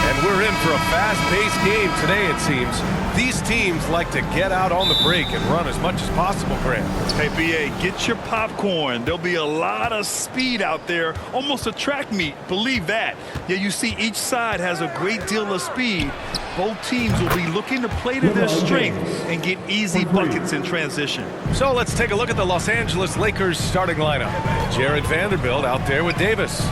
And we're in for a fast-paced game today, it seems. These teams like to get out on the break and run as much as possible, Grant. Hey, BA, get your popcorn. There'll be a lot of speed out there, almost a track meet. Believe that. Yeah, you see each side has a great deal of speed. Both teams will be looking to play to their strength and get easy buckets in transition. So let's take a look at the Los Angeles Lakers starting lineup. Jared Vanderbilt out there with Davis.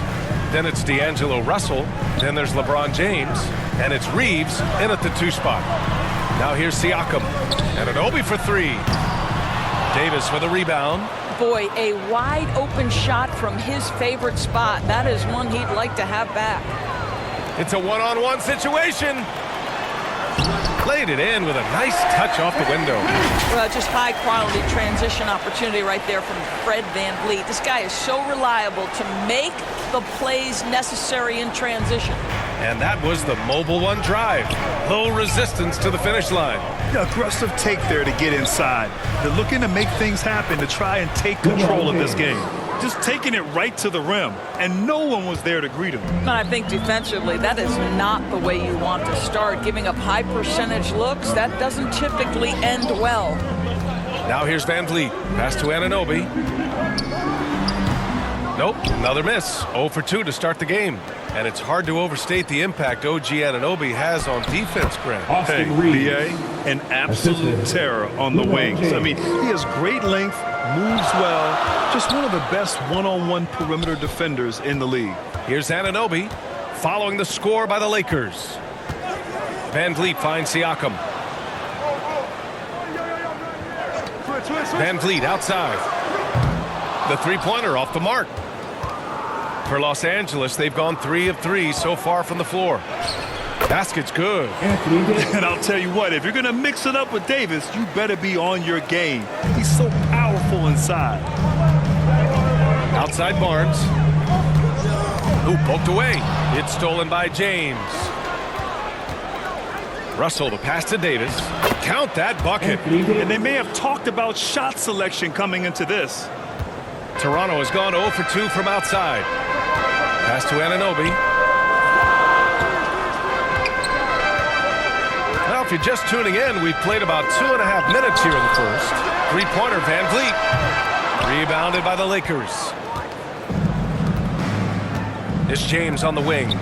Then it's D'Angelo Russell. Then there's LeBron James. And it's Reeves in at the 2 spot. Now here's Siakam. And an Obi for 3. Davis with a rebound. Boy, a wide open shot from his favorite spot. That is one he'd like to have back. It's a one-on-one situation. Played it in with a nice touch off the window. Well, just high-quality transition opportunity right there from Fred VanVleet. This guy is so reliable to make the plays necessary in transition. And that was the mobile one drive. Low resistance to the finish line. Aggressive take there to get inside. They're looking to make things happen to try and take control of this game. Just taking it right to the rim, and no one was there to greet him. And I think defensively, that is not the way you want to start. Giving up high percentage looks, that doesn't typically end well. Now here's VanVleet. Pass to Anunoby. Nope, another miss. 0 for 2 to start the game. And it's hard to overstate the impact OG Anunoby has on defense, Grant. Hey, BA, an absolute terror on the wings. I mean, he has great length, moves well, just one of the best one-on-one perimeter defenders in the league. Here's Anunoby, following the score by the Lakers. VanVleet finds Siakam. VanVleet outside. The three-pointer off the mark. For Los Angeles, they've gone 3 of 3 so far from the floor. Basket's good. And I'll tell you what, if you're going to mix it up with Davis, you better be on your game. He's so powerful inside. Outside Barnes. Ooh, poked away. It's stolen by James. Russell, the pass to Davis. Count that bucket. And they may have talked about shot selection coming into this. Toronto has gone 0 for 2 from outside. Pass to Anunoby. Well, if you're just tuning in, we've played about 2.5 minutes here in the first. Three-pointer, VanVleet. Rebounded by the Lakers. It's James on the wing.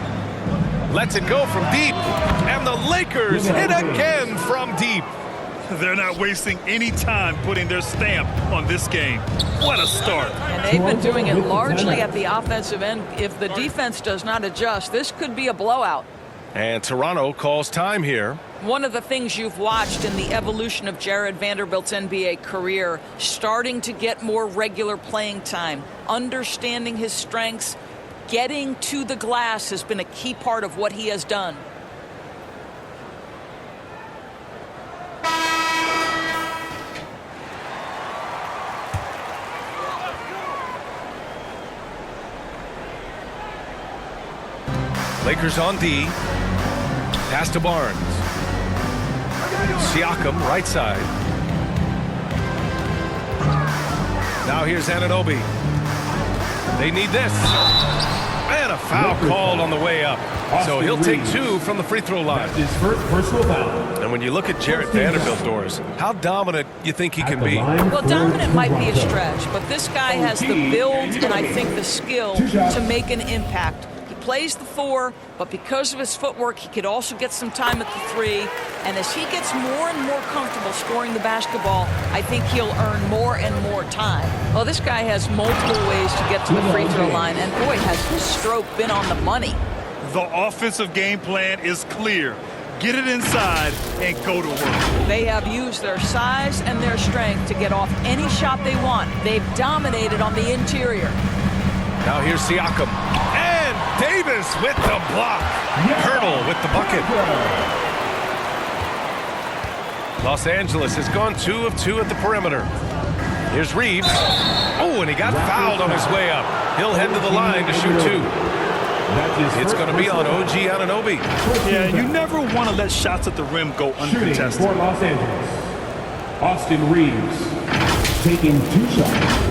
Lets it go from deep. And the Lakers hit again from deep. They're not wasting any time putting their stamp on this game. What a start. And they've been doing it largely at the offensive end. If the defense does not adjust, this could be a blowout. And Toronto calls time here. One of the things you've watched in the evolution of Jared Vanderbilt's NBA career, starting to get more regular playing time, understanding his strengths, getting to the glass has been a key part of what he has done. Lakers on D. Pass to Barnes. Siakam, right side. Now here's Anunoby. They need this. And a foul called on the way up. So he'll take 2 from the free throw line. And when you look at Jared Vanderbilt, Doris, how dominant you think he can be? Well, dominant might be a stretch, but this guy has the build and I think the skill to make an impact. Plays the 4, but because of his footwork, he could also get some time at the 3. And as he gets more and more comfortable scoring the basketball, I think he'll earn more and more time. Well, this guy has multiple ways to get to the free throw line, and boy, has his stroke been on the money. The offensive game plan is clear. Get it inside and go to work. They have used their size and their strength to get off any shot they want. They've dominated on the interior. Now here's Siakam. And Davis with the block. Hurdle with the bucket. Los Angeles has gone 2 of 2 at the perimeter. Here's Reeves. Oh, and he got fouled on his way up. He'll head to the line to shoot 2. It's going to be on OG Anunoby. Yeah, you never want to let shots at the rim go uncontested. For Los Angeles, Austin Reeves taking 2 shots.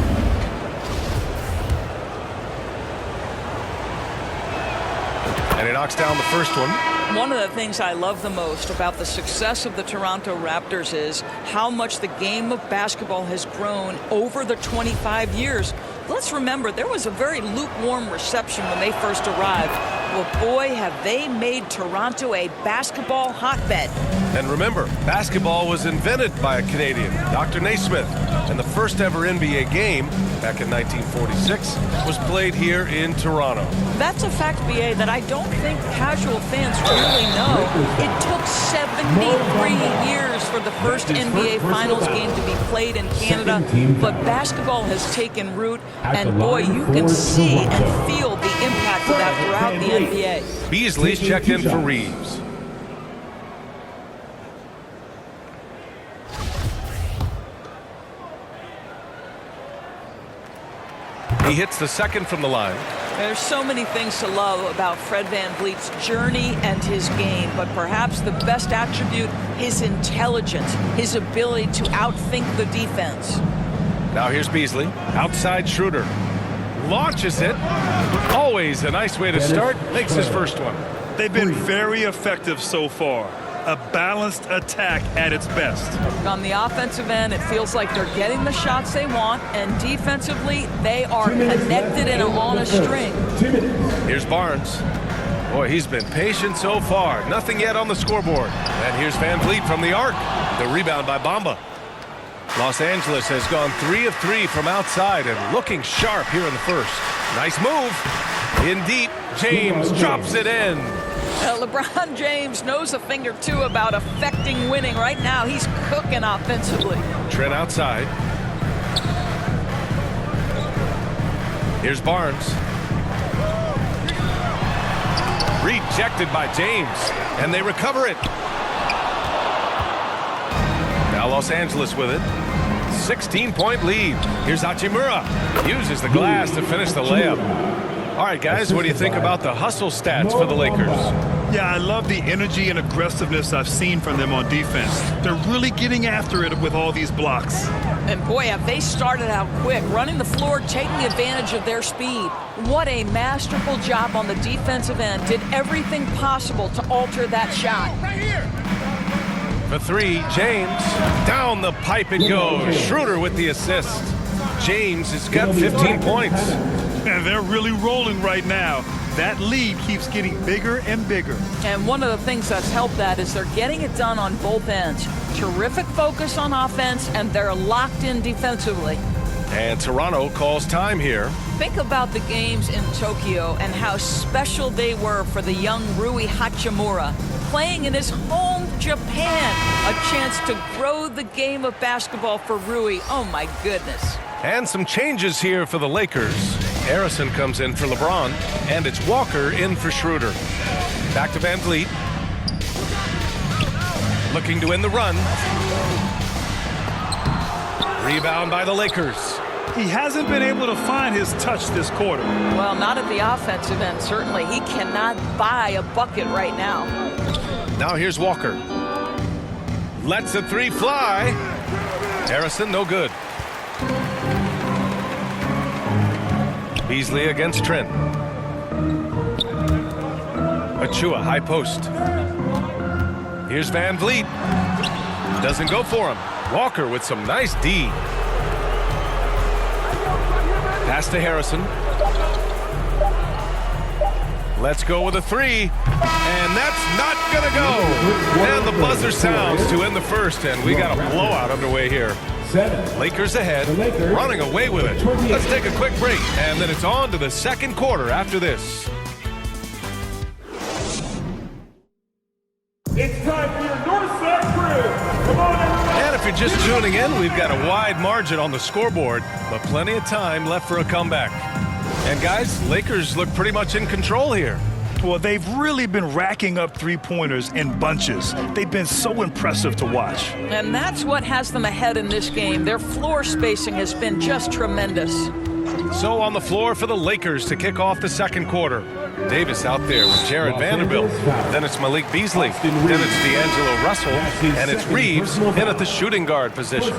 And he knocks down the first one. One of the things I love the most about the success of the Toronto Raptors is how much the game of basketball has grown over the 25 years. Let's remember, there was a very lukewarm reception when they first arrived. Well, boy, have they made Toronto a basketball hotbed. And remember, basketball was invented by a Canadian, Dr. Naismith, and the first ever NBA game, back in 1946, was played here in Toronto. That's a fact, BA, that I don't think casual fans really know. It took 73 years for the first NBA Finals game to be played in Canada, but basketball has taken root, and boy, you can see and feel the impact of that throughout the NBA. Beasley's checked in for Reeves. He hits the second from the line. There's so many things to love about Fred VanVleet's journey and his game, but perhaps the best attribute, his intelligence, his ability to outthink the defense. Now here's Beasley. Outside Schroeder. Launches it. Always a nice way to start. Makes his first one. They've been very effective so far. A balanced attack at its best. On the offensive end, it feels like they're getting the shots they want, and defensively, they are connected and on a string. Here's Barnes. Boy, he's been patient so far. Nothing yet on the scoreboard. And here's VanVleet from the arc. The rebound by Bamba. Los Angeles has gone 3 of 3 from outside and looking sharp here in the first. Nice move. In deep, James drops it in. LeBron James knows a thing or two about affecting winning. Right now, he's cooking offensively. Trent outside. Here's Barnes. Rejected by James, and they recover it. Now Los Angeles with it. 16-point lead. Here's Hachimura. Uses the glass to finish the layup. All right, guys, what do you think about the hustle stats for the Lakers? Yeah, I love the energy and aggressiveness I've seen from them on defense. They're really getting after it with all these blocks. And boy, have they started out quick, running the floor, taking advantage of their speed. What a masterful job on the defensive end. Did everything possible to alter that shot. Right here. For three, James. Down the pipe it goes. Schroeder with the assist. James has got 15 points. And they're really rolling right now. That lead keeps getting bigger and bigger. And one of the things that's helped that is they're getting it done on both ends. Terrific focus on offense, and they're locked in defensively. And Toronto calls time here. Think about the games in Tokyo and how special they were for the young Rui Hachimura. Playing in his home Japan, a chance to grow the game of basketball for Rui. Oh my goodness. And some changes here for the Lakers. Harrison comes in for LeBron, and it's Walker in for Schroeder. Back to VanVleet. Looking to win the run. Rebound by the Lakers. He hasn't been able to find his touch this quarter. Well, not at the offensive end, certainly. He cannot buy a bucket right now. Now here's Walker. Lets the three fly. Harrison, no good. Beasley against Trent. Achua, high post. Here's VanVleet. Doesn't go for him. Walker with some nice D. Pass to Harrison. Let's go with a three. And that's not going to go. And the buzzer sounds to end the first, and we got a blowout underway here. Lakers ahead, running away with it. Let's take a quick break, and then it's on to the second quarter after this. It's time for your North Side Crew. Come on, everybody. And if you're just tuning in, we've got a wide margin on the scoreboard, but plenty of time left for a comeback. And guys, Lakers look pretty much in control here. Well, they've really been racking up three-pointers in bunches. They've been so impressive to watch. And that's what has them ahead in this game. Their floor spacing has been just tremendous. So on the floor for the Lakers to kick off the second quarter. Davis out there with Jared Vanderbilt. Then it's Malik Beasley. Then it's D'Angelo Russell. And it's Reeves in at the shooting guard position.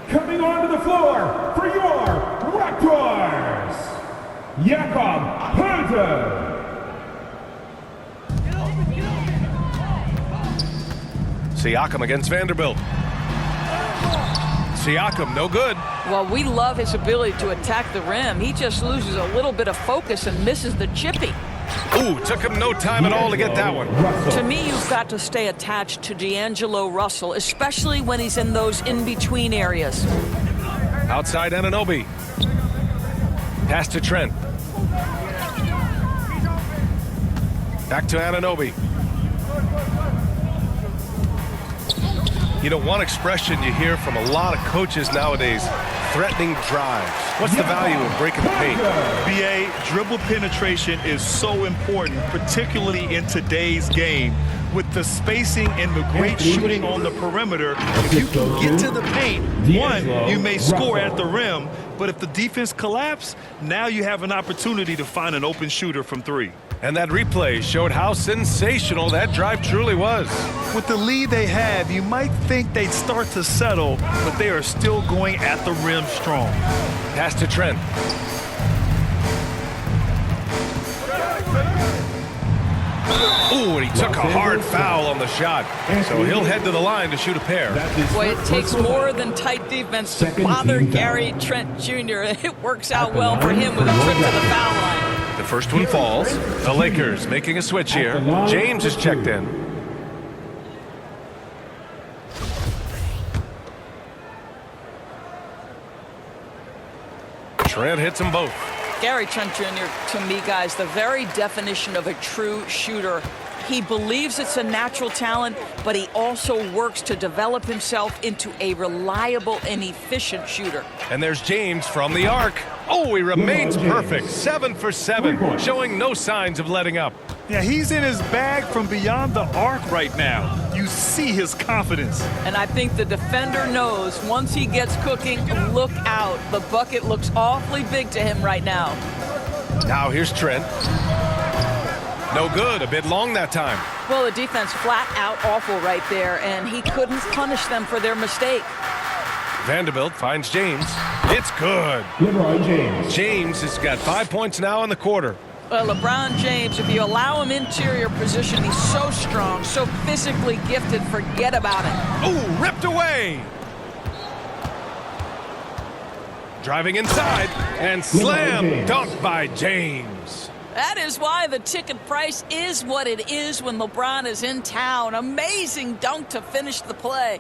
Coming onto the floor for your Raptors, Jakob Poeltl. Siakam against Vanderbilt. Siakam, no good. Well, we love his ability to attack the rim. He just loses a little bit of focus and misses the chippy. Ooh, took him no time at all to get that one. To me, you've got to stay attached to D'Angelo Russell, especially when he's in those in-between areas. Outside Anunoby. Pass to Trent. Back to Anunoby. You know, one expression you hear from a lot of coaches nowadays, threatening drives. What's the value of breaking the paint? BA, dribble penetration is so important, particularly in today's game. With the spacing and the great shooting on the perimeter, if you can get to the paint, one, you may score at the rim, but if the defense collapses, now you have an opportunity to find an open shooter from three. And that replay showed how sensational that drive truly was. With the lead they have, you might think they'd start to settle, but they are still going at the rim strong. Pass to Trent. Ooh, and he took a hard foul on the shot. So he'll head to the line to shoot a pair. Boy, it takes more than tight defense to bother Gary Trent Jr. It works out well for him with a trip to the foul line. The first one falls. The Lakers making a switch here. James is checked in. Trent hits them both. Gary Trent Jr., to me, guys, the very definition of a true shooter. He believes it's a natural talent, but he also works to develop himself into a reliable and efficient shooter. And there's James from the arc. Oh, he remains perfect. 7 for 7, showing no signs of letting up. Yeah, he's in his bag from beyond the arc right now. You see his confidence. And I think the defender knows once he gets cooking, look out. The bucket looks awfully big to him right now. Now here's Trent. No good, a bit long that time. Well, the defense flat out awful right there, and he couldn't punish them for their mistake. Vanderbilt finds James. It's good. LeBron James. James has got 5 points now in the quarter. Well, LeBron James, if you allow him interior position, he's so strong, so physically gifted, forget about it. Ooh, ripped away. Driving inside, and slam dunk by James. That is why the ticket price is what it is when LeBron is in town. Amazing dunk to finish the play.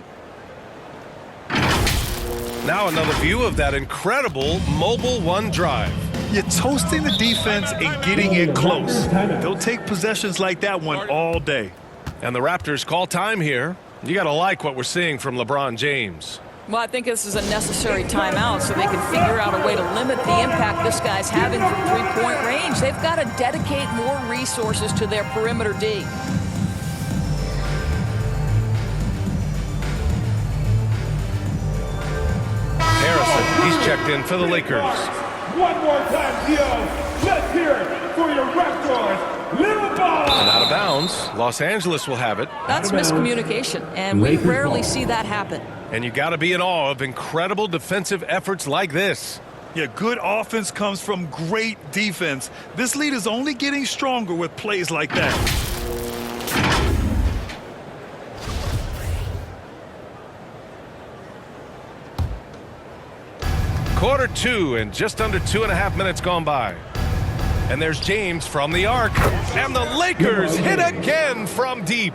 Now another view of that incredible mobile one drive. You're toasting the defense and getting it close. They'll take possessions like that one all day. And the Raptors call time here. You got to like what we're seeing from LeBron James. Well, I think this is a necessary timeout so they can figure out a way to limit the impact this guy's having from three-point range. They've got to dedicate more resources to their perimeter D. Harrison, he's checked in for the Lakers. One more time, Gio. Let's hear it for your Raptors. Little ball. And out of bounds, Los Angeles will have it. That's miscommunication, and we rarely see that happen. And you got to be in awe of incredible defensive efforts like this. Yeah, good offense comes from great defense. This lead is only getting stronger with plays like that. Quarter 2 and just under 2.5 minutes gone by. And there's James from the arc. And the Lakers hit again from deep.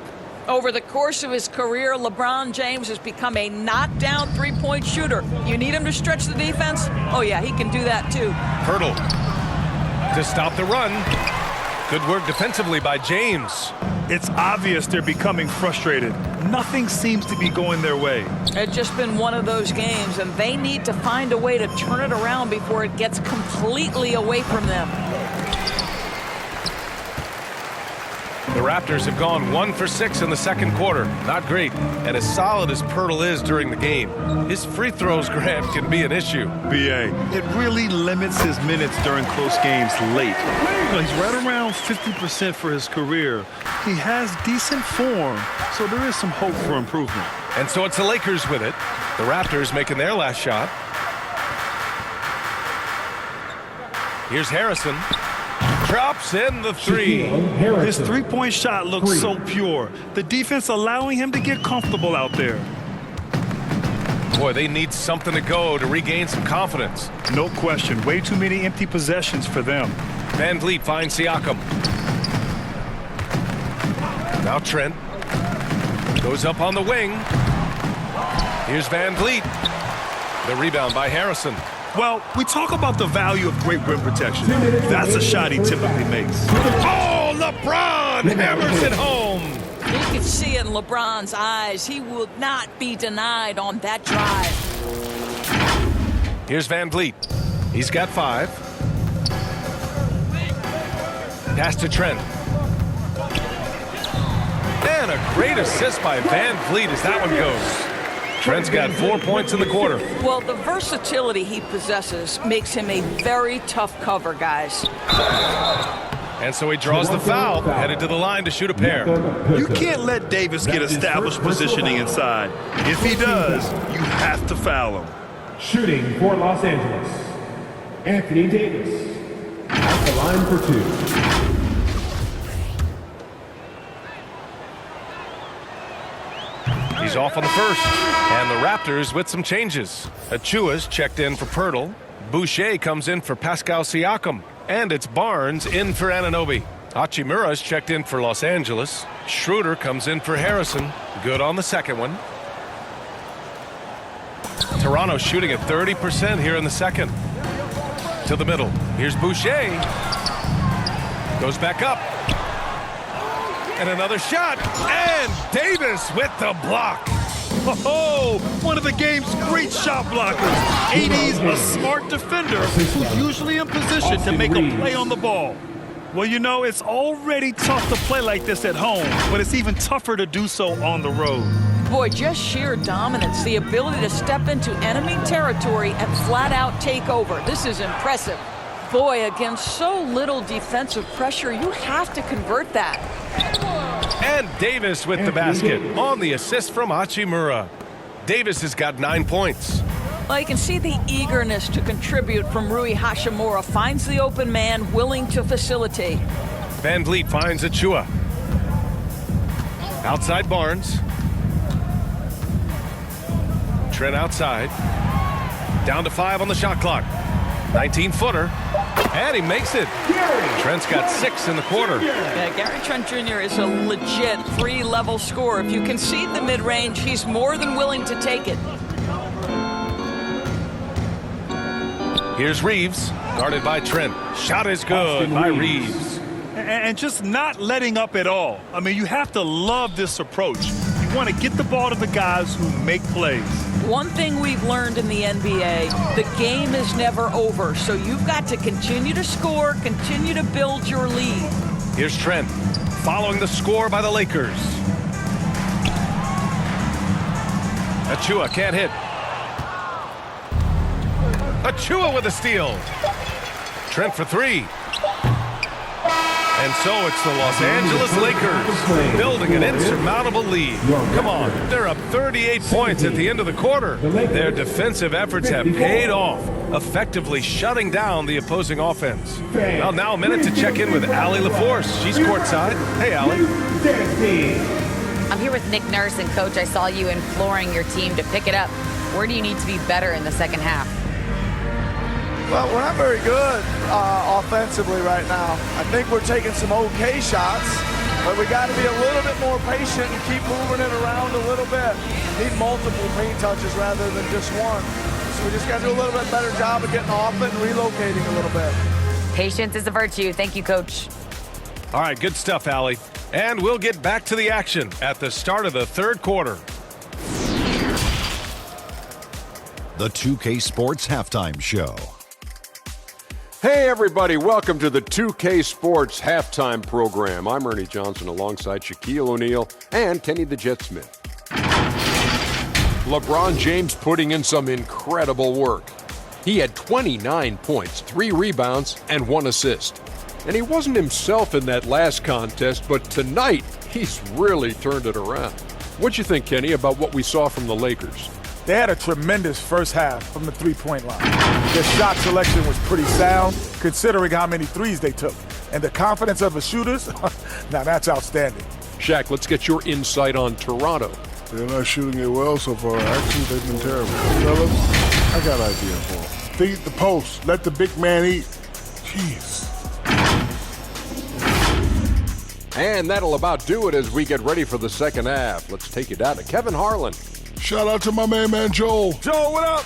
Over the course of his career, LeBron James has become a knockdown three-point shooter. You need him to stretch the defense? Oh, yeah, he can do that, too. Hurdle to stop the run. Good work defensively by James. It's obvious they're becoming frustrated. Nothing seems to be going their way. It's just been one of those games, and they need to find a way to turn it around before it gets completely away from them. The Raptors have gone 1 for 6 in the second quarter. Not great. And as solid as Pirtle is during the game, his free throws, Grant, can be an issue. BA, it really limits his minutes during close games late. You know, he's right around 50% for his career. He has decent form, so there is some hope for improvement. And so it's the Lakers with it. The Raptors making their last shot. Here's Harrison. Drops in the three. His three-point shot looks so pure. The defense allowing him to get comfortable out there. Boy, they need something to go to regain some confidence. No question. Way too many empty possessions for them. Van Vliet finds Siakam. Now Trent. Goes up on the wing. Here's Van Vliet. The rebound by Harrison. Well, we talk about the value of great rim protection. That's a shot he typically makes. Oh, LeBron hammers it home. You can see it in LeBron's eyes. He will not be denied on that drive. Here's Van Vliet. He's got 5. Pass to Trent. And a great assist by Van Vliet as that one goes. Trent's got 4 points in the quarter. Well, the versatility he possesses makes him a very tough cover, guys. And so he draws the foul, headed to the line to shoot a pair. You can't let Davis get established positioning inside. If he does, you have to foul him. Shooting for Los Angeles, Anthony Davis. At the line for 2. He's off on the first. And the Raptors with some changes. Achua's checked in for Pirtle. Boucher comes in for Pascal Siakam. And it's Barnes in for Anunoby. Hachimura's checked in for Los Angeles. Schroeder comes in for Harrison. Good on the second one. Toronto shooting at 30% here in the second. To the middle. Here's Boucher. Goes back up. And another shot. And Davis with the block. Oh, one of the game's great shot blockers. AD's a smart defender who's usually in position to make a play on the ball. Well, you know, it's already tough to play like this at home, but it's even tougher to do so on the road. Boy, just sheer dominance, the ability to step into enemy territory and flat out take over. This is impressive. Boy, against so little defensive pressure, you have to convert that. And Davis with the basket on the assist from Hachimura. Davis has got 9 points. Well, you can see the eagerness to contribute from Rui Hachimura. Finds the open man, willing to facilitate. Van Vliet finds Achua. Outside Barnes. Trent outside. Down to 5 on the shot clock. 19-footer. And he makes it. Trent's got 6 in the quarter. Yeah, Gary Trent Jr. is a legit 3-level scorer. If you concede the mid-range, he's more than willing to take it. Here's Reeves, guarded by Trent. Shot is good by Reeves. And just not letting up at all. I mean, you have to love this approach. You want to get the ball to the guys who make plays. One thing we've learned in the NBA, the game is never over, so you've got to continue to score, continue to build your lead. Here's Trent, following the score by the Lakers. Achua can't hit. Achua with a steal. Trent for 3. And so it's the Los Angeles Lakers building an insurmountable lead. Come on, they're up 38 points at the end of the quarter. Their defensive efforts have paid off, effectively shutting down the opposing offense. Well, now a minute to check in with Allie LaForce. She's courtside. Hey, Allie. I'm here with Nick Nurse, and Coach, I saw you imploring your team to pick it up. Where do you need to be better in the second half? Well, we're not very good offensively right now. I think we're taking some okay shots, but we got to be a little bit more patient and keep moving it around a little bit. Need multiple paint touches rather than just one. So we just got to do a little bit better job of getting off it and relocating a little bit. Patience is a virtue. Thank you, Coach. All right, good stuff, Allie. And we'll get back to the action at the start of the third quarter. The 2K Sports Halftime Show. Hey everybody, welcome to the 2K Sports Halftime Program. I'm Ernie Johnson alongside Shaquille O'Neal and Kenny the Jet Smith. LeBron James putting in some incredible work. He had 29 points, 3 rebounds, and 1 assist. And he wasn't himself in that last contest, but tonight he's really turned it around. What'd you think, Kenny, about what we saw from the Lakers? They had a tremendous first half from the three-point line. Their shot selection was pretty sound, considering how many threes they took. and the confidence of his shooters, now that's outstanding. Shaq, let's get your insight on Toronto. They're not shooting it well so far. Actually, they've been terrible. Fellas, I got an idea for them. Feed the post. Let the big man eat. Jeez. And that'll about do it as we get ready for the second half. Let's take you down to Kevin Harlan. Shout out to my man Joel. Joe, what up?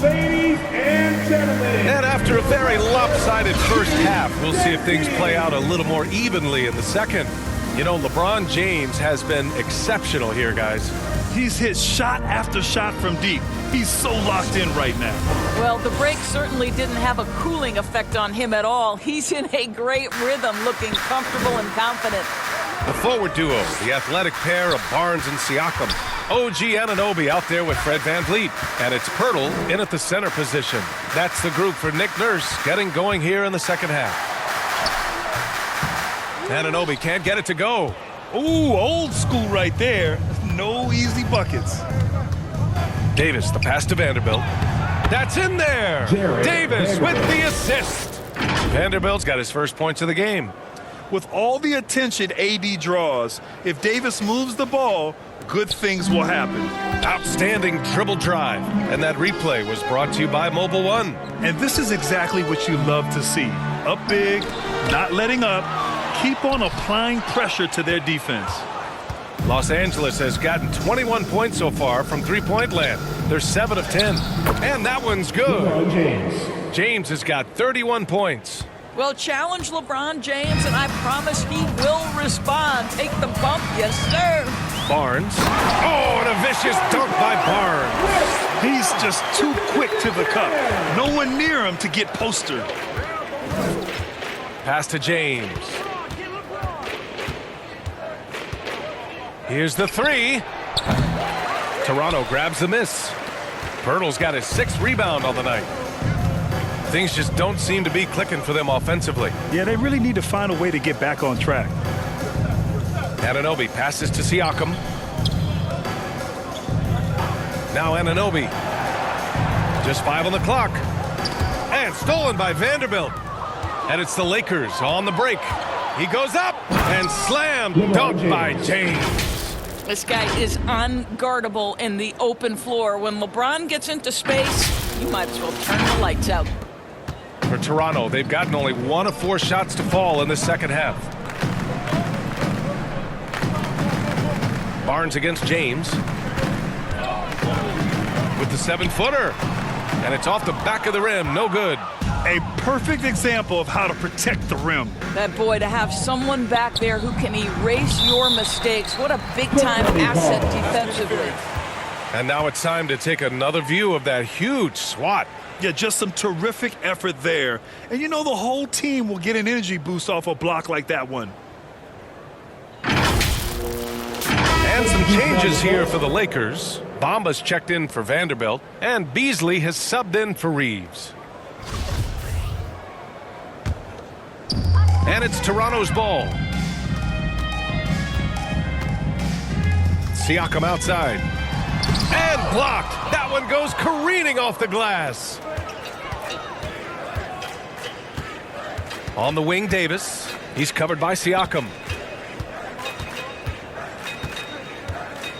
Ladies and gentlemen. And after a very lopsided first half, we'll see if things play out a little more evenly in the second. You know, LeBron James has been exceptional here, guys. He's hit shot after shot from deep. He's so locked in right now. Well, the break certainly didn't have a cooling effect on him at all. He's in a great rhythm, looking comfortable and confident. The forward duo, the athletic pair of Barnes and Siakam. OG Anunoby out there with Fred VanVleet. And it's Pirtle in at the center position. That's the group for Nick Nurse getting going here in the second half. Anunoby can't get it to go. Ooh, old school right there. No easy buckets. Davis, the pass to Vanderbilt. That's in there. Davis with the assist. Vanderbilt's got his first points of the game. With all the attention AD draws, if Davis moves the ball, good things will happen. Outstanding dribble drive. And that replay was brought to you by Mobile One. And this is exactly what you love to see. Up big, not letting up, keep on applying pressure to their defense. Los Angeles has gotten 21 points so far from three-point land. They're 7 of 10. And that one's good. LeBron James has got 31 points. Well, challenge LeBron James, and I promise he will respond. Take the bump, yes, sir. Barnes. Oh, and a vicious dunk by Barnes. He's just too quick to the cup. No one near him to get postered. Pass to James. Here's the three. Toronto grabs the miss. Pirtle's got his 6th rebound on the night. Things just don't seem to be clicking for them offensively. Yeah, they really need to find a way to get back on track. Anunoby passes to Siakam. Now Anunoby. Just 5 on the clock. And stolen by Vanderbilt. And it's the Lakers on the break. He goes up and slammed. Dunked by James. This guy is unguardable in the open floor. When LeBron gets into space, you might as well turn the lights out. For Toronto, they've gotten only 1 of 4 shots to fall in the second half. Barnes against James. With the 7-footer. And it's off the back of the rim. No good. A perfect example of how to protect the rim. That boy, to have someone back there who can erase your mistakes. What a big-time asset defensively. And now it's time to take another view of that huge swat. Yeah, just some terrific effort there. And you know the whole team will get an energy boost off a block like that one. And some changes here for the Lakers. Bamba's checked in for Vanderbilt. And Beasley has subbed in for Reeves. And it's Toronto's ball. Siakam outside. And blocked. That one goes careening off the glass. On the wing, Davis. He's covered by Siakam.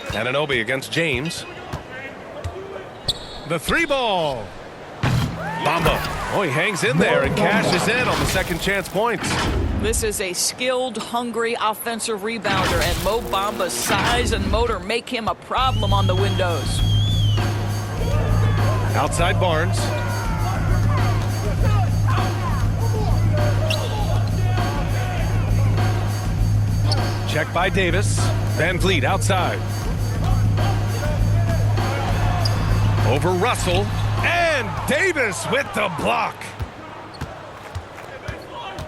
Anunoby against James. The 3-ball. Bamba. Oh, he hangs in there and cashes in on the second chance points. This is a skilled, hungry offensive rebounder, and Mo Bamba's size and motor make him a problem on the windows. Outside Barnes. Check by Davis. VanVleet outside. Over Russell. And Davis with the block.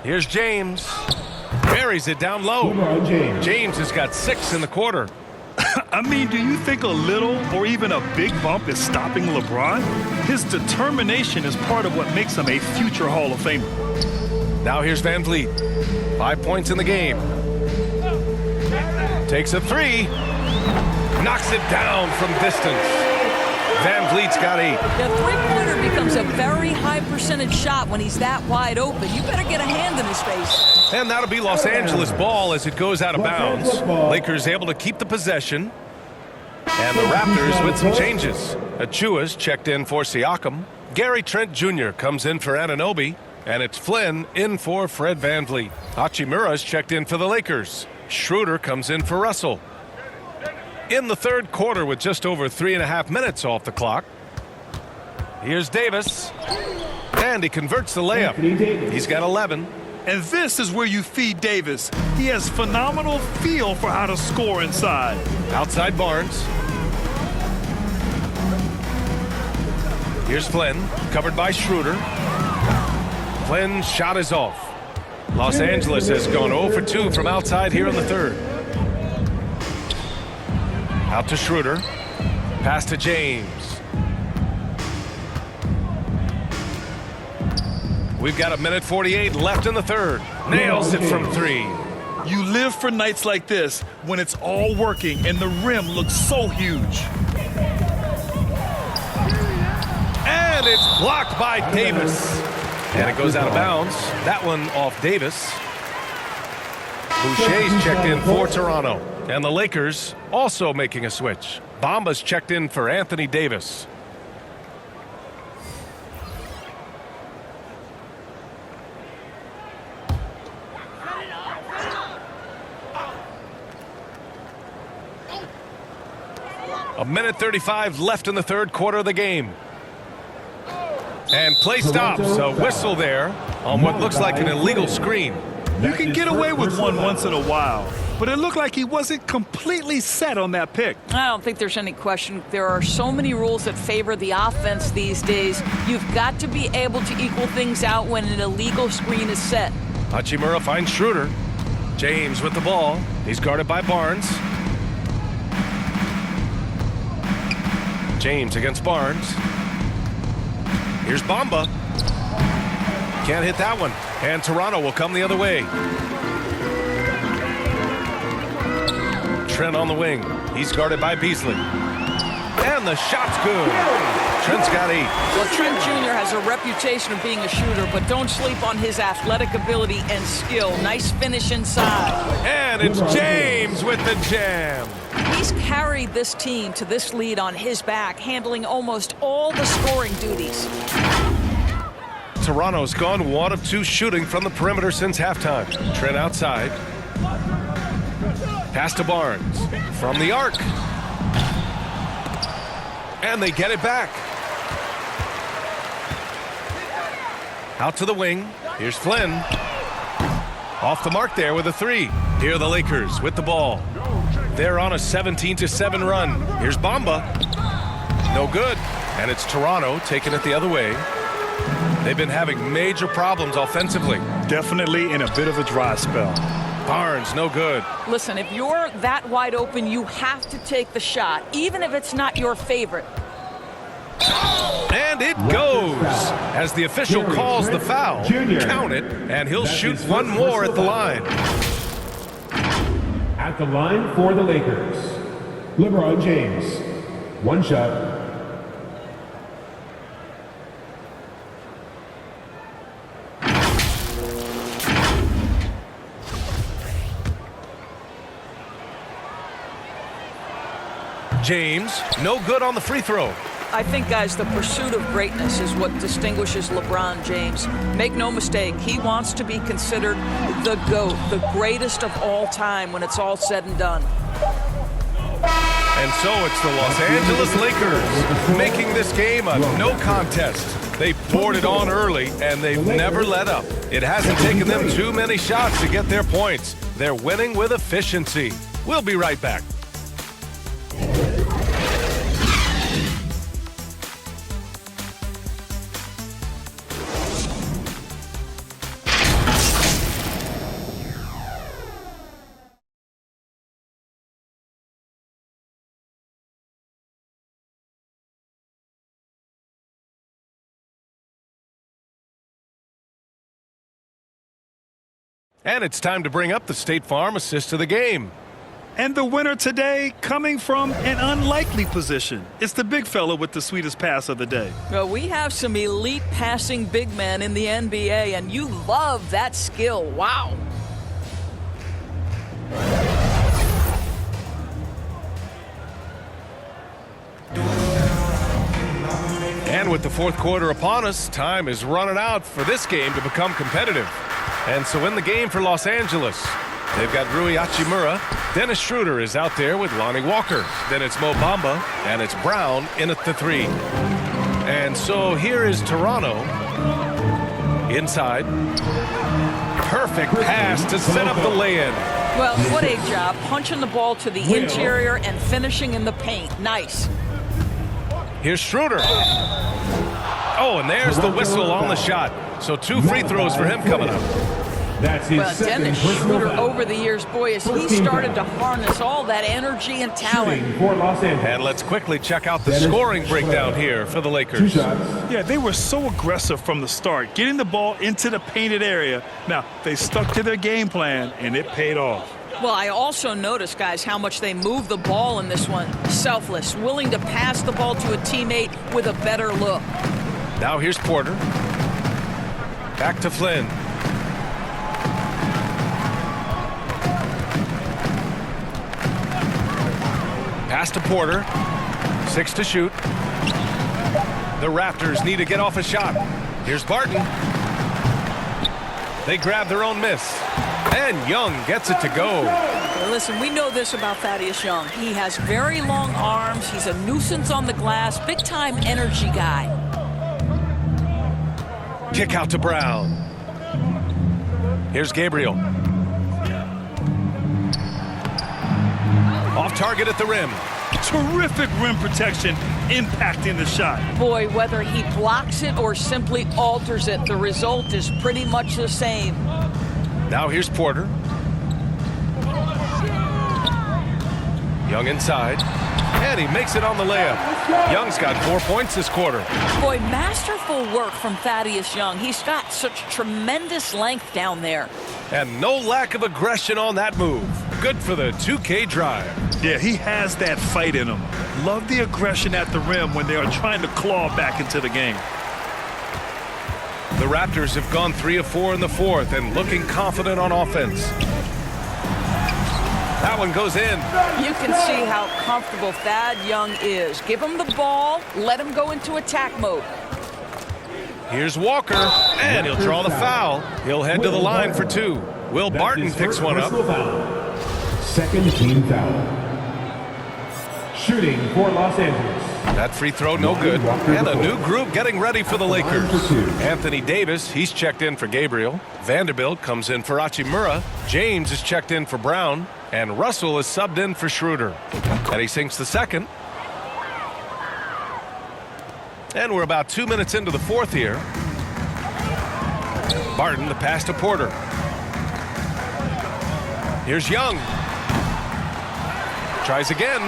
Here's James. Buries it down low. James has got 6 in the quarter. I mean, do you think a little or even a big bump is stopping LeBron? His determination is part of what makes him a future Hall of Famer. Now here's VanVleet. 5 points in the game. Takes a 3. Knocks it down from distance. Van Vliet's got 8. The three-pointer becomes a very high percentage shot when he's that wide open. You better get a hand in his face. And that'll be Los Angeles ball as it goes out of bounds. Lakers able to keep the possession. And the Raptors with some changes. Achua's checked in for Siakam. Gary Trent Jr. comes in for Anunoby. And it's Flynn in for Fred Van Vliet. Hachimura's checked in for the Lakers. Schroeder comes in for Russell. In the third quarter with just over 3.5 minutes off the clock. Here's Davis. And he converts the layup. He's got 11. And this is where you feed Davis. He has phenomenal feel for how to score inside. Outside Barnes. Here's Flynn, covered by Schroeder. Flynn's shot is off. Los Angeles has gone 0 for 2 from outside here in the third. Out to Schroeder. Pass to James. We've got 1:48 left in the third. Nails it from 3. You live for nights like this when it's all working and the rim looks so huge. And it's blocked by Davis. And it goes out of bounds. That one off Davis. Boucher's checked in for Toronto. And the Lakers also making a switch. Bamba's checked in for Anthony Davis. A 1:35 left in the third quarter of the game. And play stops. A whistle there on what looks like an illegal screen. You can get away with one once in a while, but it looked like he wasn't completely set on that pick. I don't think there's any question. There are so many rules that favor the offense these days. You've got to be able to equal things out when an illegal screen is set. Hachimura finds Schroeder. James with the ball. He's guarded by Barnes. James against Barnes. Here's Bamba. Can't hit that one. And Toronto will come the other way. Trent on the wing. He's guarded by Beasley. And the shot's good. Trent's got 8. Well, Trent Jr. has a reputation of being a shooter, but don't sleep on his athletic ability and skill. Nice finish inside. And it's James with the jam. He's carried this team to this lead on his back, handling almost all the scoring duties. Toronto's gone 1 of 2 shooting from the perimeter since halftime. Trent outside. Pass to Barnes. From the arc. And they get it back. Out to the wing. Here's Flynn. Off the mark there with a 3. Here are the Lakers with the ball. They're on a 17-7 run. Here's Bamba. No good. And it's Toronto taking it the other way. They've been having major problems offensively. Definitely in a bit of a dry spell. Barnes, no good. Listen, if you're that wide open, you have to take the shot, even if it's not your favorite. And it goes as the official calls the foul. Count it, and he'll shoot one more at the line. At the line for the Lakers, LeBron James. 1 shot. James, no good on the free throw. I think, guys, the pursuit of greatness is what distinguishes LeBron James. Make no mistake, he wants to be considered the GOAT, the greatest of all time when it's all said and done. And so it's the Los Angeles Lakers making this game a no contest. They poured it on early, and they've never let up. It hasn't taken them too many shots to get their points. They're winning with efficiency. We'll be right back. And it's time to bring up the State Farm assist of the game. And the winner today coming from an unlikely position. It's the big fella with the sweetest pass of the day. Well, we have some elite passing big men in the NBA, and you love that skill. Wow. And with the fourth quarter upon us, time is running out for this game to become competitive. And so in the game for Los Angeles, they've got Rui Hachimura. Dennis Schroeder is out there with Lonnie Walker. Then it's Mo Bamba, and it's Brown in at the 3. And so here is Toronto. Inside. Perfect pass to set up the lay-in. Well, what a job. Punching the ball to the interior and finishing in the paint. Nice. Here's Schroeder. Oh, and there's the whistle on the shot. So 2 free throws for him coming up. That's his Well, second Dennis personal Schroeder foul. over the years, boy, as he started to harness all that energy and talent. Shooting for Los Angeles. And let's quickly check out the scoring breakdown here for the 2 Lakers. shots. Yeah, they were so aggressive from the start, getting the ball into the painted area. Now, they stuck to their game plan, and it paid off. Well, I also noticed, guys, how much they move the ball in this one. Selfless, willing to pass the ball to a teammate with a better look. Now here's Porter. Back to Flynn. Pass to Porter. 6 to shoot. The Raptors need to get off a shot. Here's Barton. They grab their own miss. And Young gets it to go. Well, listen, we know this about Thaddeus Young. He has very long arms. He's a nuisance on the glass. Big-time energy guy. Kick out to Brown. Here's Gabriel. Off target at the rim. Terrific rim protection, impacting the shot. Boy, whether he blocks it or simply alters it, the result is pretty much the same. Now here's Porter. Young inside. And he makes it on the layup. Young's got 4 points this quarter. Boy, masterful work from Thaddeus Young. He's got such tremendous length down there. And no lack of aggression on that move. Good for the 2K drive. Yeah, he has that fight in him. Love the aggression at the rim when they are trying to claw back into the game. The Raptors have gone 3 of 4 in the fourth and looking confident on offense. That one goes in. You can see how comfortable Thad Young is. Give him the ball, let him go into attack mode. Here's Walker, and he'll draw the foul. He'll head to the line for 2. Will Barton picks one up. Second team foul. Shooting for Los Angeles. That free throw no good. And a new group getting ready for the Lakers. Anthony Davis, he's checked in for Gabriel. Vanderbilt comes in for Hachimura. James is checked in for Brown. And Russell is subbed in for Schroeder. And he sinks the second. And we're about 2 minutes into the fourth here. Barton, the pass to Porter. Here's Young. Tries again.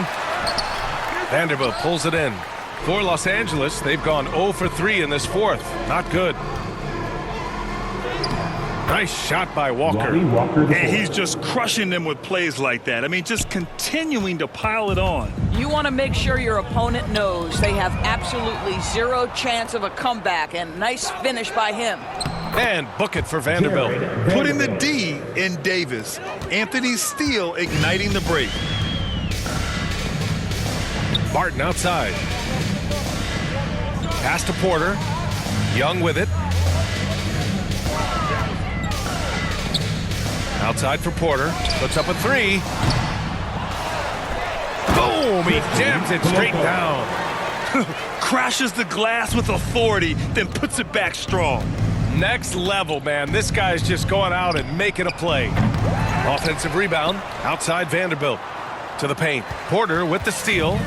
Vanderbilt pulls it in. For Los Angeles, they've gone 0 for 3 in this fourth. Not good. Nice shot by Walker. And he's just crushing them with plays like that. I mean, just continuing to pile it on. You want to make sure your opponent knows they have absolutely zero chance of a comeback, and nice finish by him. And book it for Vanderbilt. Putting the D in Davis. Anthony Steele igniting the break. Barton outside. Pass to Porter. Young with it. Outside for Porter. Puts up a 3. Boom! He jams it straight down. Crashes the glass with authority, then puts it back strong. Next level, man. This guy's just going out and making a play. Offensive rebound. Outside Vanderbilt. To the paint. Porter with the steal.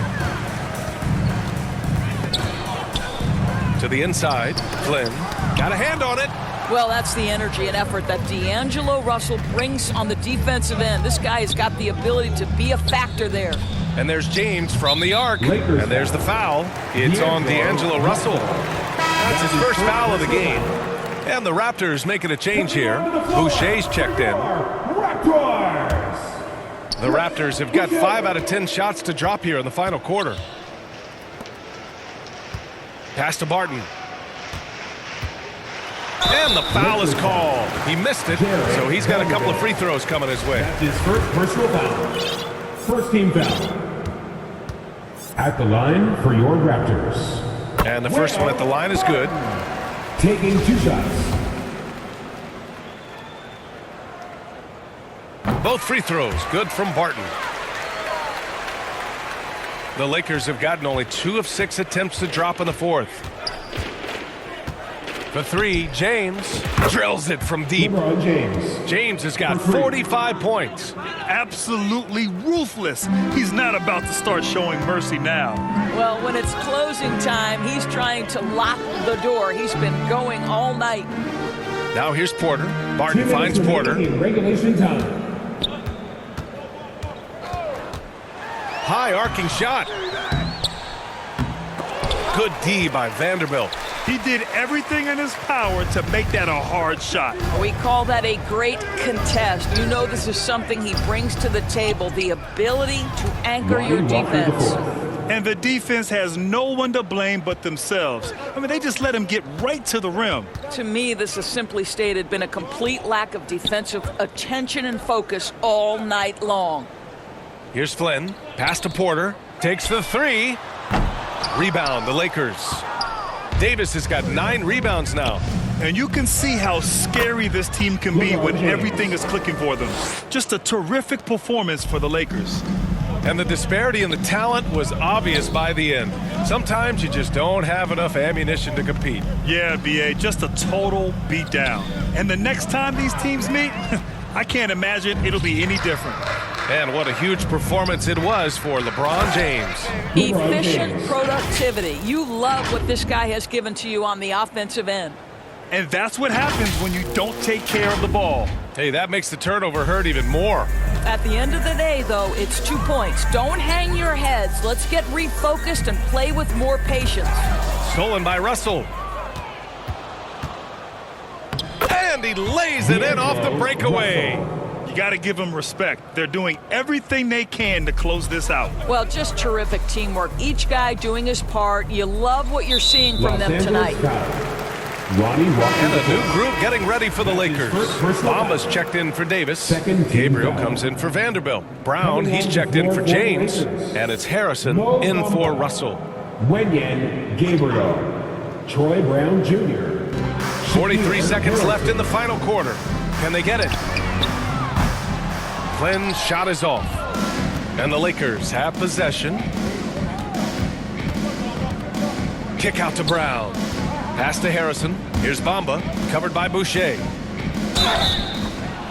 To the inside. Flynn. Got a hand on it. Well, that's the energy and effort that D'Angelo Russell brings on the defensive end. This guy has got the ability to be a factor there. And there's James from the arc. And there's the foul. It's on D'Angelo Russell. That's his first foul of the game. And the Raptors making a change here. Boucher's checked in. Raptors. The Raptors have got 5 out of 10 shots to drop here in the final quarter. Pass to Barton. And the foul is called. He missed it, so he's got a couple of free throws coming his way. That's his first personal foul. First team foul. At the line for your Raptors. And the first one at the line is good. Taking 2 shots. Both free throws good from Barton. The Lakers have gotten only 2 of 6 attempts to drop in the fourth. For 3, James drills it from deep. LeBron James. James has got 45 points. Absolutely ruthless. He's not about to start showing mercy now. Well, when it's closing time, he's trying to lock the door. He's been going all night. Now here's Porter. Barton finds Porter. In regulation time. High arcing shot. Good D by Vanderbilt. He did everything in his power to make that a hard shot. We call that a great contest. You know this is something he brings to the table, the ability to anchor your defense. And the defense has no one to blame but themselves. I mean, they just let him get right to the rim. To me, this has simply stated been a complete lack of defensive attention and focus all night long. Here's Flynn. Pass to Porter. Takes the 3. Rebound, the Lakers. Davis has got 9 rebounds now. And you can see how scary this team can be when everything is clicking for them. Just a terrific performance for the Lakers. And the disparity in the talent was obvious by the end. Sometimes you just don't have enough ammunition to compete. Yeah, B.A., just a total beatdown. And the next time these teams meet, I can't imagine it'll be any different. And what a huge performance it was for LeBron James. Efficient productivity. You love what this guy has given to you on the offensive end. And that's what happens when you don't take care of the ball. Hey, that makes the turnover hurt even more. At the end of the day, though, it's 2 points. Don't hang your heads. Let's get refocused and play with more patience. Stolen by Russell. And he lays it in off the breakaway. You got to give them respect. They're doing everything they can to close this out. Well, just terrific teamwork. Each guy doing his part. You love what you're seeing from them tonight. And a new group getting ready for the Lakers. Bamba's checked in for Davis. Gabriel comes in for Vanderbilt. Brown, he's checked in for James. And it's Harrison in for Russell. Wenyen Gabriel. Troy Brown Jr. 43 seconds left in the final quarter. Can they get it? Flynn's shot is off. And the Lakers have possession. Kick out to Brown. Pass to Harrison. Here's Bamba, covered by Boucher.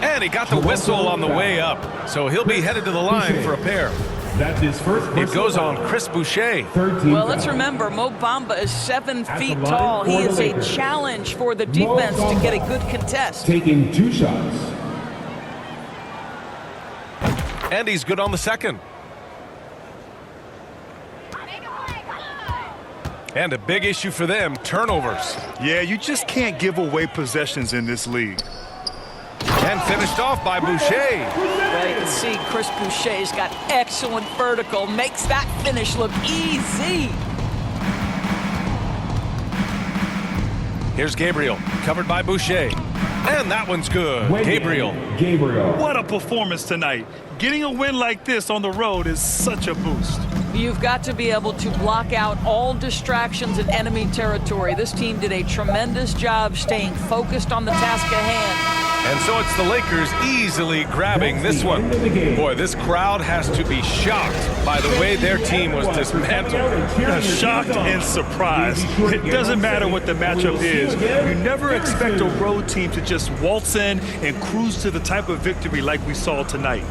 And he got the whistle on the way up, so he'll be headed to the line for a pair. That's his first. It goes on Chris Boucher. Well, let's remember, Mo Bamba is 7 feet tall. He is a challenge for the defense to get a good contest. Taking 2 shots. And he's good on the second. And a big issue for them, turnovers. Yeah, you just can't give away possessions in this league. And finished off by Boucher. Well, you can see Chris Boucher's got excellent vertical. Makes that finish look easy. Here's Gabriel, covered by Boucher. And that one's good. Gabriel. What a performance tonight. Getting a win like this on the road is such a boost. You've got to be able to block out all distractions in enemy territory. This team did a tremendous job staying focused on the task at hand. And so it's the Lakers easily grabbing this one. Boy, this crowd has to be shocked by the way their team was dismantled. Shocked and surprised. It doesn't matter what the matchup is. You never expect a road team to just waltz in and cruise to the type of victory like we saw tonight.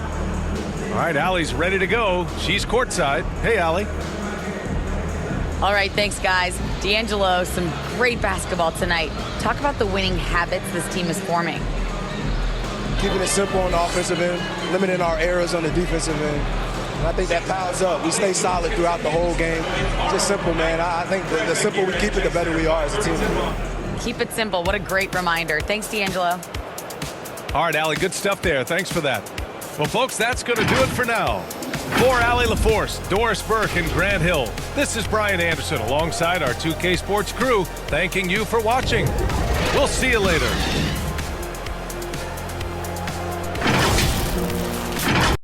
All right, Allie's ready to go. She's courtside. Hey, Allie. All right, thanks, guys. D'Angelo, some great basketball tonight. Talk about the winning habits this team is forming. Keeping it simple on the offensive end, limiting our errors on the defensive end. And I think that piles up. We stay solid throughout the whole game. Just simple, man. I think the simpler we keep it, the better we are as a team. Keep it simple. What a great reminder. Thanks, D'Angelo. All right, Allie, good stuff there. Thanks for that. Well, folks, that's going to do it for now. For Allie LaForce, Doris Burke, and Grant Hill, this is Brian Anderson alongside our 2K Sports crew, thanking you for watching. We'll see you later.